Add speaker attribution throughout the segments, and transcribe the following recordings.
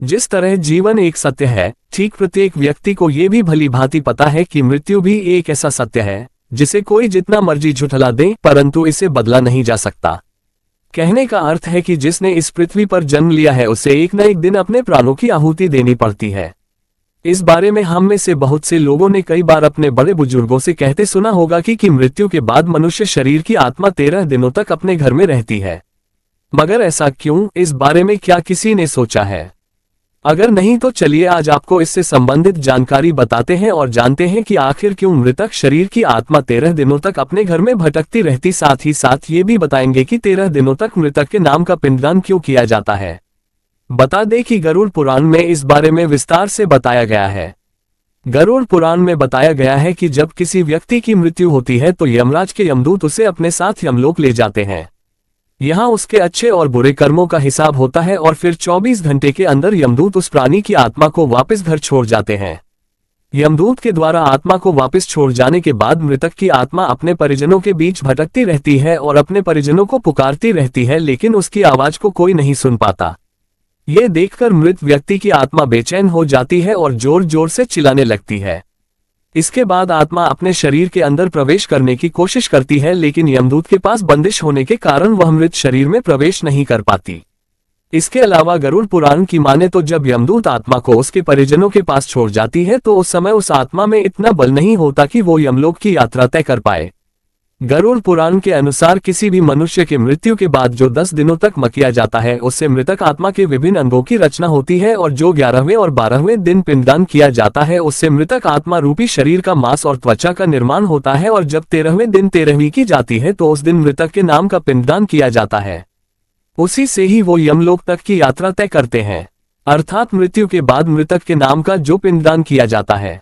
Speaker 1: जिस तरह जीवन एक सत्य है, ठीक प्रत्येक व्यक्ति को ये भी भली भांति पता है कि मृत्यु भी एक ऐसा सत्य है जिसे कोई जितना मर्जी झुठला दे, परंतु इसे बदला नहीं जा सकता। कहने का अर्थ है कि जिसने इस पृथ्वी पर जन्म लिया है उसे एक न एक दिन अपने प्राणों की आहुति देनी पड़ती है। इस बारे में हम में से बहुत से लोगों ने कई बार अपने बड़े बुजुर्गों से कहते सुना होगा कि मृत्यु के बाद मनुष्य शरीर की आत्मा 13 दिनों तक अपने घर में रहती है। मगर ऐसा क्यों, इस बारे में क्या किसी ने सोचा है? अगर नहीं तो चलिए आज आपको इससे संबंधित जानकारी बताते हैं और जानते हैं कि आखिर क्यों मृतक शरीर की आत्मा 13 दिनों तक अपने घर में भटकती रहती। साथ ही साथ ये भी बताएंगे कि 13 दिनों तक मृतक के नाम का पिंडदान क्यों किया जाता है। बता दें कि गरुड़ पुराण में इस बारे में विस्तार से बताया गया है। गरुड़ पुराण में बताया गया है कि जब किसी व्यक्ति की मृत्यु होती है तो यमराज के यमदूत उसे अपने साथ यमलोक ले जाते हैं। यहाँ उसके अच्छे और बुरे कर्मों का हिसाब होता है और फिर 24 घंटे के अंदर यमदूत उस प्राणी की आत्मा को वापस घर छोड़ जाते हैं। यमदूत के द्वारा आत्मा को वापस छोड़ जाने के बाद मृतक की आत्मा अपने परिजनों के बीच भटकती रहती है और अपने परिजनों को पुकारती रहती है, लेकिन उसकी आवाज को कोई नहीं सुन पाता। ये देखकर मृत व्यक्ति की आत्मा बेचैन हो जाती है और जोर जोर से चिल्लाने लगती है। इसके बाद आत्मा अपने शरीर के अंदर प्रवेश करने की कोशिश करती है, लेकिन यमदूत के पास बंदिश होने के कारण वह मृत शरीर में प्रवेश नहीं कर पाती। इसके अलावा गरुड़ पुराण की माने तो जब यमदूत आत्मा को उसके परिजनों के पास छोड़ जाती है तो उस समय उस आत्मा में इतना बल नहीं होता कि वो यमलोक की यात्रा तय कर पाए। गरुड़ पुराण के अनुसार किसी भी मनुष्य के मृत्यु के बाद जो 10 दिनों तक किया जाता है उससे मृतक आत्मा के विभिन्न अंगों की रचना होती है, और जो 11वें और 12वें दिन पिंडदान किया जाता है उससे मृतक आत्मा रूपी शरीर का मांस और त्वचा का निर्माण होता है, और जब 13वें दिन 13वीं की जाती है तो उस दिन मृतक के नाम का पिंडदान किया जाता है। उसी से ही वो यमलोक तक की यात्रा तय करते हैं, अर्थात मृत्यु के बाद मृतक के नाम का जो पिंडदान किया जाता है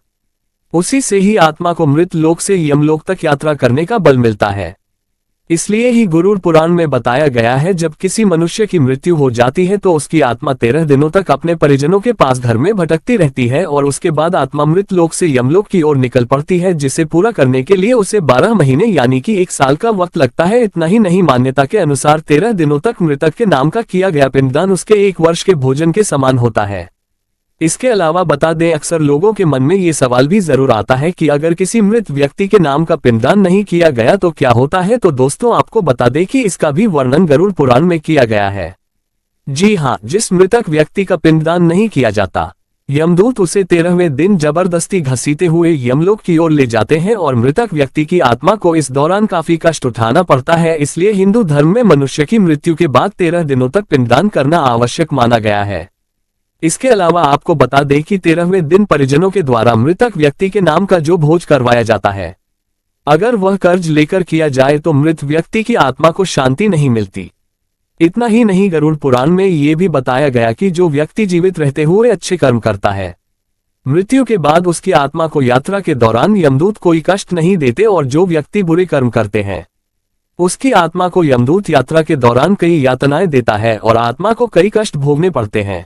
Speaker 1: उसी से ही आत्मा को मृत लोक से यमलोक तक यात्रा करने का बल मिलता है। इसलिए ही गरुड़ पुराण में बताया गया है जब किसी मनुष्य की मृत्यु हो जाती है तो उसकी आत्मा 13 दिनों तक अपने परिजनों के पास घर में भटकती रहती है और उसके बाद आत्मा मृत लोक से यमलोक की ओर निकल पड़ती है, जिसे पूरा करने के लिए उसे 12 महीने यानी कि 1 साल का वक्त लगता है। इतना ही नहीं, मान्यता के अनुसार 13 दिनों तक मृतक के नाम का किया गया पिंडदान उसके 1 वर्ष के भोजन के समान होता है। इसके अलावा बता दें, अक्सर लोगों के मन में ये सवाल भी जरूर आता है कि अगर किसी मृत व्यक्ति के नाम का पिंडदान नहीं किया गया तो क्या होता है। तो दोस्तों आपको बता दें कि इसका भी वर्णन गरुड़ पुराण में किया गया है। जी हाँ, जिस मृतक व्यक्ति का पिंडदान नहीं किया जाता, यमदूत उसे 13वें दिन जबरदस्ती घसीटे हुए यमलोक की ओर ले जाते हैं और मृतक व्यक्ति की आत्मा को इस दौरान काफी कष्ट उठाना पड़ता है। इसलिए हिंदू धर्म में मनुष्य की मृत्यु के बाद 13 दिनों तक पिंडदान करना आवश्यक माना गया है। इसके अलावा आपको बता दें कि 13वें दिन परिजनों के द्वारा मृतक व्यक्ति के नाम का जो भोज करवाया जाता है, अगर वह कर्ज लेकर किया जाए तो मृत व्यक्ति की आत्मा को शांति नहीं मिलती। इतना ही नहीं, गरुड़ पुराण में ये भी बताया गया कि जो व्यक्ति जीवित रहते हुए अच्छे कर्म करता है, मृत्यु के बाद उसकी आत्मा को यात्रा के दौरान यमदूत कोई कष्ट नहीं देते, और जो व्यक्ति बुरे कर्म करते हैं उसकी आत्मा को यमदूत यात्रा के दौरान कई यातनाएं देता है और आत्मा को कई कष्ट भोगने पड़ते हैं।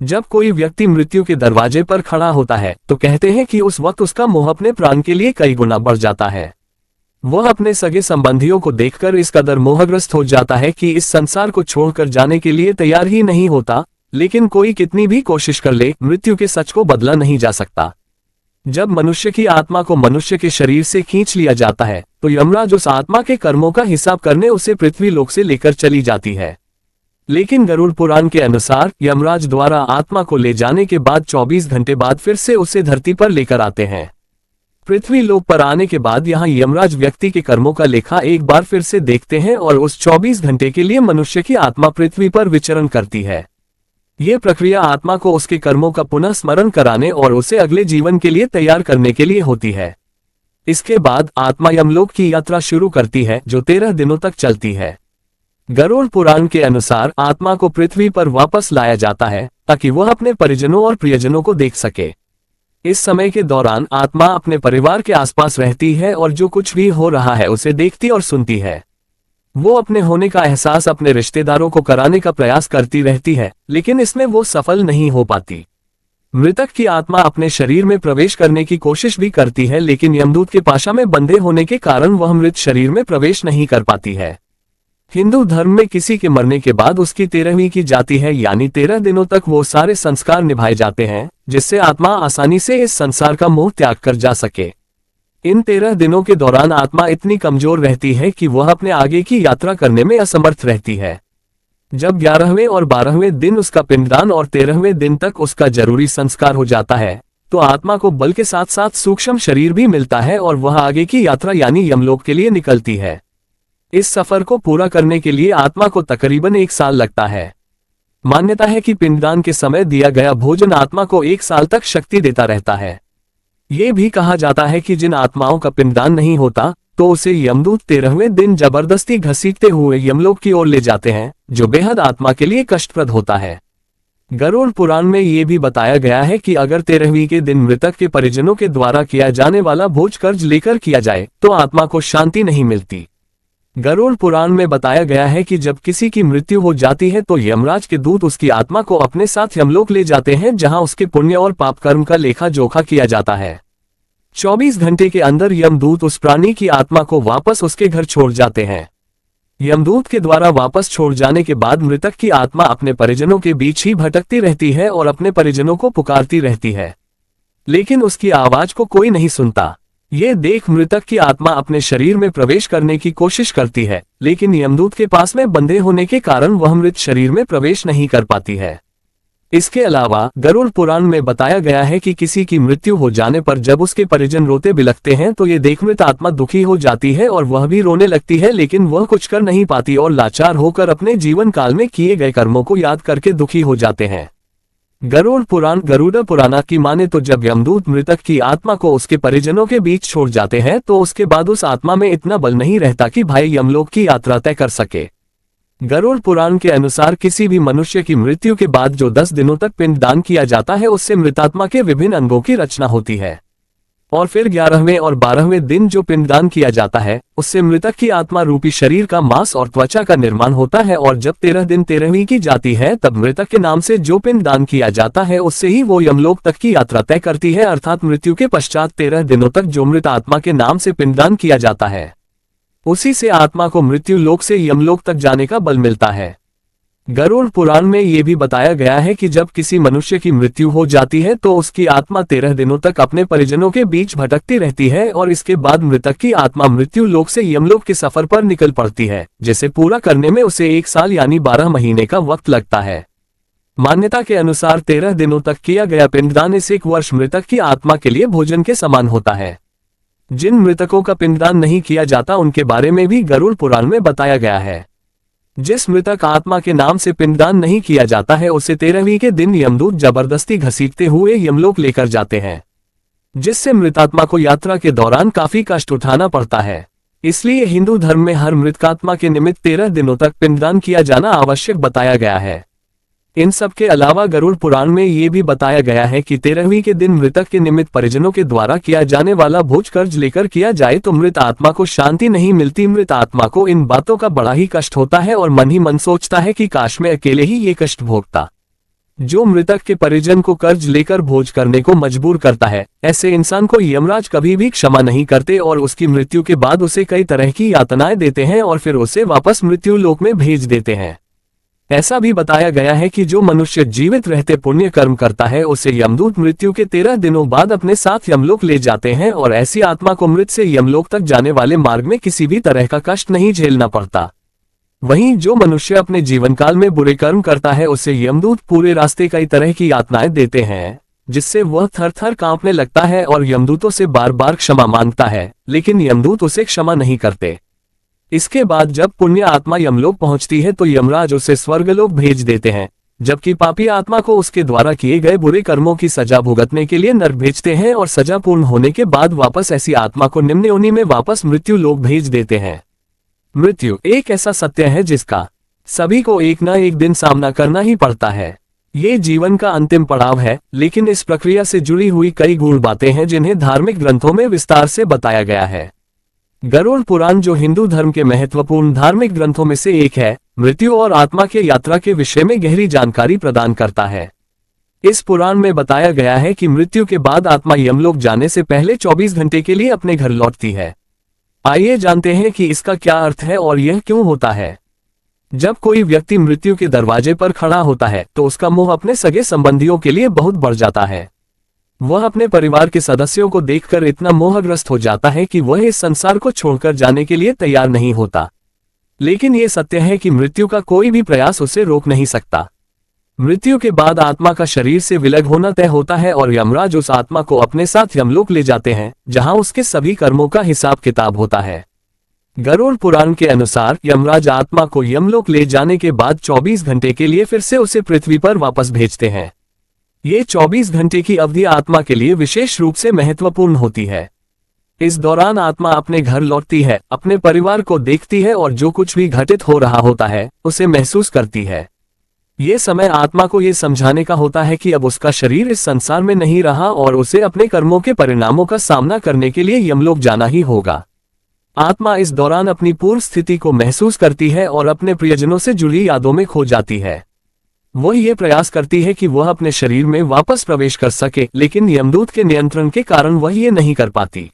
Speaker 1: जब कोई व्यक्ति मृत्यु के दरवाजे पर खड़ा होता है तो कहते हैं कि उस वक्त उसका मोह अपने प्राण के लिए कई गुना बढ़ जाता है। वह अपने सगे संबंधियों को देखकर इस कदर मोहग्रस्त हो जाता है कि इस संसार को छोड़कर जाने के लिए तैयार ही नहीं होता, लेकिन कोई कितनी भी कोशिश कर ले, मृत्यु के सच को बदला नहीं जा सकता। जब मनुष्य की आत्मा को मनुष्य के शरीर से खींच लिया जाता है तो यमराज उस आत्मा के कर्मों का हिसाब करने उसे पृथ्वी लोक से लेकर चली जाती है। लेकिन गरुड़ पुराण के अनुसार यमराज द्वारा आत्मा को ले जाने के बाद 24 घंटे बाद फिर से उसे धरती पर लेकर आते हैं। पृथ्वी लोक पर आने के बाद यहाँ यमराज व्यक्ति के कर्मों का लेखा एक बार फिर से देखते हैं और उस 24 घंटे के लिए मनुष्य की आत्मा पृथ्वी पर विचरण करती है। ये प्रक्रिया आत्मा को उसके कर्मों का पुनः स्मरण कराने और उसे अगले जीवन के लिए तैयार करने के लिए होती है। इसके बाद आत्मा यमलोक की यात्रा शुरू करती है जो 13 दिनों तक चलती है। गरुड़ पुराण के अनुसार आत्मा को पृथ्वी पर वापस लाया जाता है ताकि वह अपने परिजनों और प्रियजनों को देख सके। इस समय के दौरान आत्मा अपने परिवार के आसपास रहती है और जो कुछ भी हो रहा है उसे देखती और सुनती है। वो अपने होने का एहसास अपने रिश्तेदारों को कराने का प्रयास करती रहती है, लेकिन इसमें वो सफल नहीं हो पाती। मृतक की आत्मा अपने शरीर में प्रवेश करने की कोशिश भी करती है, लेकिन यमदूत के पाशा में बंधे होने के कारण वह मृत शरीर में प्रवेश नहीं कर पाती है। हिंदू धर्म में किसी के मरने के बाद उसकी 13वीं की जाती है, यानी 13 दिनों तक वो सारे संस्कार निभाए जाते हैं जिससे आत्मा आसानी से इस संसार का मोह त्याग कर जा सके। इन 13 दिनों के दौरान आत्मा इतनी कमजोर रहती है कि वह अपने आगे की यात्रा करने में असमर्थ रहती है। जब 11वें और 12वें दिन उसका पिंडदान और 13वें दिन तक उसका जरूरी संस्कार हो जाता है तो आत्मा को बल के साथ साथ सूक्ष्म शरीर भी मिलता है और वह आगे की यात्रा यानी यमलोक के लिए निकलती है। इस सफर को पूरा करने के लिए आत्मा को तकरीबन 1 साल लगता है। मान्यता है कि पिंडदान के समय दिया गया भोजन आत्मा को 1 साल तक शक्ति देता रहता है। ये भी कहा जाता है कि जिन आत्माओं का पिंडदान नहीं होता तो उसे यमदूत 13वें दिन जबरदस्ती घसीटते हुए यमलोक की ओर ले जाते हैं, जो बेहद आत्मा के लिए कष्टप्रद होता है। गरुड़ पुराण में ये भी बताया गया है कि अगर 13वीं के दिन मृतक के परिजनों के द्वारा किया जाने वाला भोज कर्ज लेकर किया जाए तो आत्मा को शांति नहीं मिलती। गरुड़ पुराण में बताया गया है कि जब किसी की मृत्यु हो जाती है तो यमराज के दूत उसकी आत्मा को अपने साथ यमलोक ले जाते हैं, जहां उसके पुण्य और पाप कर्म का लेखा जोखा किया जाता है। 24 घंटे के अंदर यमदूत उस प्राणी की आत्मा को वापस उसके घर छोड़ जाते हैं। यमदूत के द्वारा वापस छोड़ जाने के बाद मृतक की आत्मा अपने परिजनों के बीच ही भटकती रहती है और अपने परिजनों को पुकारती रहती है, लेकिन उसकी आवाज को कोई नहीं सुनता। ये देख मृतक की आत्मा अपने शरीर में प्रवेश करने की कोशिश करती है, लेकिन यमदूत के पास में बंधे होने के कारण वह मृत शरीर में प्रवेश नहीं कर पाती है। इसके अलावा गरुड़ पुराण में बताया गया है कि किसी की मृत्यु हो जाने पर जब उसके परिजन रोते बिलखते हैं तो ये देख मृत आत्मा दुखी हो जाती है और वह भी रोने लगती है, लेकिन वह कुछ कर नहीं पाती और लाचार होकर अपने जीवन काल में किए गए कर्मों को याद करके दुखी हो जाते हैं। गरुड़ पुराण गरुड़ पुराण की माने तो जब यमदूत मृतक की आत्मा को उसके परिजनों के बीच छोड़ जाते हैं तो उसके बाद उस आत्मा में इतना बल नहीं रहता कि भाई यमलोक की यात्रा तय कर सके। गरुड़ पुराण के अनुसार किसी भी मनुष्य की मृत्यु के बाद जो 10 दिनों तक पिंडदान किया जाता है उससे मृतात्मा के विभिन्न अंगों की रचना होती है, और फिर 11वें और 12वें दिन जो पिंडदान किया जाता है उससे मृतक की आत्मा रूपी शरीर का मांस और त्वचा का निर्माण होता है, और जब 13 दिन 13वीं की जाती है तब मृतक के नाम से जो पिंडदान किया जाता है उससे ही वो यमलोक तक की यात्रा तय करती है। अर्थात मृत्यु के पश्चात 13 दिनों तक जो मृत आत्मा के नाम से पिंडदान किया जाता है उसी से आत्मा को मृत्यु लोक से यमलोक तक जाने का बल मिलता है। गरुड़ पुराण में ये भी बताया गया है कि जब किसी मनुष्य की मृत्यु हो जाती है तो उसकी आत्मा 13 दिनों तक अपने परिजनों के बीच भटकती रहती है और इसके बाद मृतक की आत्मा मृत्यु लोक से यमलोक के सफर पर निकल पड़ती है, जिसे पूरा करने में उसे 1 साल यानी 12 महीने का वक्त लगता है। मान्यता के अनुसार 13 दिनों तक किया गया पिंडदान इस 1 वर्ष मृतक की आत्मा के लिए भोजन के समान होता है। जिन मृतकों का पिंडदान नहीं किया जाता उनके बारे में भी गरुड़ पुराण में बताया गया है। जिस मृतक आत्मा के नाम से पिंडदान नहीं किया जाता है उसे 13वीं के दिन यमदूत जबरदस्ती घसीटते हुए यमलोक लेकर जाते हैं, जिससे मृतात्मा को यात्रा के दौरान काफी कष्ट उठाना पड़ता है। इसलिए हिंदू धर्म में हर मृतकात्मा के निमित्त 13 दिनों तक पिंडदान किया जाना आवश्यक बताया गया है। इन सब के अलावा गरुड़ पुराण में ये भी बताया गया है कि 13वीं के दिन मृतक के निमित्त परिजनों के द्वारा किया जाने वाला भोज कर्ज लेकर किया जाए तो मृत आत्मा को शांति नहीं मिलती। मृत आत्मा को इन बातों का बड़ा ही कष्ट होता है और मन ही मन सोचता है कि काश मैं अकेले ही ये कष्ट भोगता। जो मृतक के परिजन को कर्ज लेकर भोज करने को मजबूर करता है, ऐसे इंसान को यमराज कभी भी क्षमा नहीं करते और उसकी मृत्यु के बाद उसे कई तरह की यातनाएं देते हैं और फिर उसे वापस मृत्यु लोक में भेज देते हैं। ऐसा भी बताया गया है कि जो मनुष्य जीवित रहते पुण्य कर्म करता है उसे यमदूत मृत्यु के 13 दिनों बाद अपने साथ यमलोक ले जाते हैं और ऐसी आत्मा को मृत से यमलोक तक जाने वाले मार्ग में किसी भी तरह का कष्ट नहीं झेलना पड़ता। वहीं जो मनुष्य अपने जीवन काल में बुरे कर्म करता है उसे यमदूत पूरे रास्ते कई तरह की यातनाएं देते हैं, जिससे वह थर थर कांपने लगता है और यमदूतों से बार बार क्षमा मांगता है, लेकिन यमदूत उसे क्षमा नहीं करते। इसके बाद जब पुण्य आत्मा यमलोक पहुंचती है तो यमराज उसे स्वर्गलोक भेज देते हैं, जबकि पापी आत्मा को उसके द्वारा किए गए बुरे कर्मों की सजा भुगतने के लिए नरक भेजते हैं और सजा पूर्ण होने के बाद वापस ऐसी आत्मा को निम्न योनि में वापस मृत्यु लोक भेज देते हैं। मृत्यु एक ऐसा सत्य है जिसका सभी को एक न एक दिन सामना करना ही पड़ता है। ये जीवन का अंतिम पड़ाव है, लेकिन इस प्रक्रिया से जुड़ी हुई कई गूढ़ बातें हैं जिन्हें धार्मिक ग्रंथों में विस्तार से बताया गया है। गरुड़ पुराण जो हिंदू धर्म के महत्वपूर्ण धार्मिक ग्रंथों में से एक है, मृत्यु और आत्मा के यात्रा के विषय में गहरी जानकारी प्रदान करता है। इस पुराण में बताया गया है कि मृत्यु के बाद आत्मा यमलोक जाने से पहले 24 घंटे के लिए अपने घर लौटती है। आइए जानते हैं कि इसका क्या अर्थ है और यह क्यों होता है। जब कोई व्यक्ति मृत्यु के दरवाजे पर खड़ा होता है तो उसका मोह अपने सगे संबंधियों के लिए बहुत बढ़ जाता है। वह अपने परिवार के सदस्यों को देखकर इतना मोहग्रस्त हो जाता है कि वह इस संसार को छोड़कर जाने के लिए तैयार नहीं होता। लेकिन यह सत्य है कि मृत्यु का कोई भी प्रयास उसे रोक नहीं सकता। मृत्यु के बाद आत्मा का शरीर से विलग होना तय होता है और यमराज उस आत्मा को अपने साथ यमलोक ले जाते हैं, जहां उसके सभी कर्मों का हिसाब किताब होता है। गरुड़ पुराण के अनुसार यमराज आत्मा को यमलोक ले जाने के बाद 24 घंटे के लिए फिर से उसे पृथ्वी पर वापस भेजते हैं। ये 24 घंटे की अवधि आत्मा के लिए विशेष रूप से महत्वपूर्ण होती है। इस दौरान आत्मा अपने घर लौटती है, अपने परिवार को देखती है और जो कुछ भी घटित हो रहा होता है उसे महसूस करती है। ये समय आत्मा को ये समझाने का होता है कि अब उसका शरीर इस संसार में नहीं रहा और उसे अपने कर्मों के परिणामों का सामना करने के लिए यमलोक जाना ही होगा। आत्मा इस दौरान अपनी पूर्व स्थिति को महसूस करती है और अपने प्रियजनों से जुड़ी यादों में खो जाती है। वह ये प्रयास करती है कि वह अपने शरीर में वापस प्रवेश कर सके, लेकिन यमदूत के नियंत्रण के कारण वह ये नहीं कर पाती।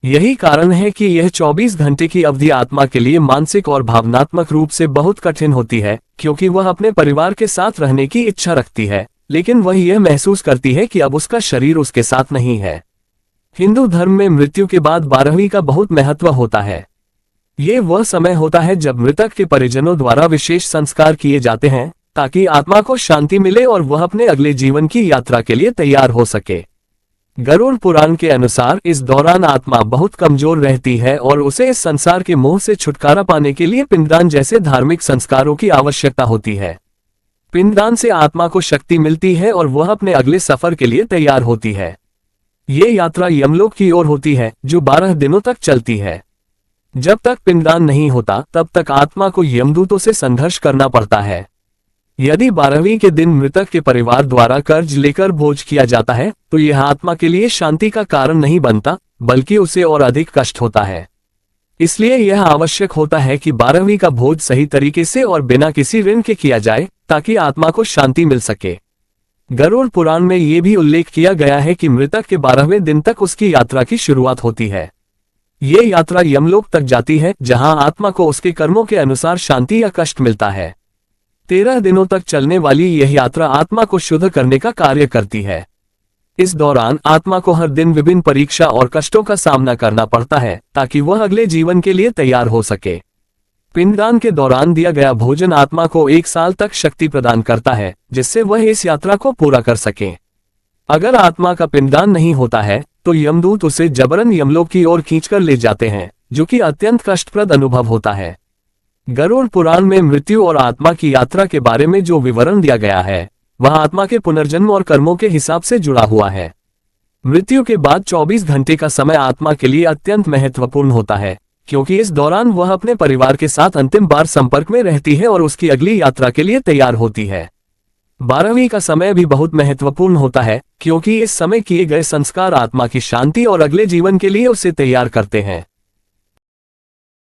Speaker 1: यही कारण है कि यह 24 घंटे की अवधि आत्मा के लिए मानसिक और भावनात्मक रूप से बहुत कठिन होती है, क्योंकि वह अपने परिवार के साथ रहने की इच्छा रखती है, लेकिन वह यह महसूस करती है कि अब उसका शरीर उसके साथ नहीं है। हिंदू धर्म में मृत्यु के बाद 12वीं का बहुत महत्व होता है। ये वह समय होता है जब मृतक के परिजनों द्वारा विशेष संस्कार किए जाते हैं, ताकि आत्मा को शांति मिले और वह अपने अगले जीवन की यात्रा के लिए तैयार हो सके। गरुड़ पुराण के अनुसार इस दौरान आत्मा बहुत कमजोर रहती है और उसे इस संसार के मोह से छुटकारा पाने के लिए पिंडदान जैसे धार्मिक संस्कारों की आवश्यकता होती है। पिंडदान से आत्मा को शक्ति मिलती है और वह अपने अगले सफर के लिए तैयार होती है। ये यात्रा यमलोक की ओर होती है, जो 12 दिनों तक चलती है। जब तक पिंडदान नहीं होता तब तक आत्मा को यमदूतों से संघर्ष करना पड़ता है। यदि 12वीं के दिन मृतक के परिवार द्वारा कर्ज लेकर भोज किया जाता है तो यह आत्मा के लिए शांति का कारण नहीं बनता, बल्कि उसे और अधिक कष्ट होता है। इसलिए यह आवश्यक होता है कि 12वीं का भोज सही तरीके से और बिना किसी ऋण के किया जाए, ताकि आत्मा को शांति मिल सके। गरुड़ पुराण में यह भी उल्लेख किया गया है कि मृतक के 12वें दिन तक उसकी यात्रा की शुरुआत होती है। ये यात्रा यमलोक तक जाती है, जहां आत्मा को उसके कर्मों के अनुसार शांति या कष्ट मिलता है। 13 दिनों तक चलने वाली यह यात्रा आत्मा को शुद्ध करने का कार्य करती है। इस दौरान आत्मा को हर दिन विभिन्न परीक्षा और कष्टों का सामना करना पड़ता है, ताकि वह अगले जीवन के लिए तैयार हो सके। पिंडदान के दौरान दिया गया भोजन आत्मा को 1 साल तक शक्ति प्रदान करता है, जिससे वह इस यात्रा को पूरा कर सके। अगर आत्मा का पिंडदान नहीं होता है तो यमदूत उसे जबरन यमलोक की ओर खींचकर ले जाते हैं, जो कि अत्यंत कष्टप्रद अनुभव होता है। गरुड़ पुराण में मृत्यु और आत्मा की यात्रा के बारे में जो विवरण दिया गया है वह आत्मा के पुनर्जन्म और कर्मों के हिसाब से जुड़ा हुआ है। मृत्यु के बाद 24 घंटे का समय आत्मा के लिए अत्यंत महत्वपूर्ण होता है, क्योंकि इस दौरान वह अपने परिवार के साथ अंतिम बार संपर्क में रहती है और उसकी अगली यात्रा के लिए तैयार होती है। 12वीं का समय भी बहुत महत्वपूर्ण होता है, क्योंकि इस समय किए गए संस्कार आत्मा की शांति और अगले जीवन के लिए उसे तैयार करते हैं।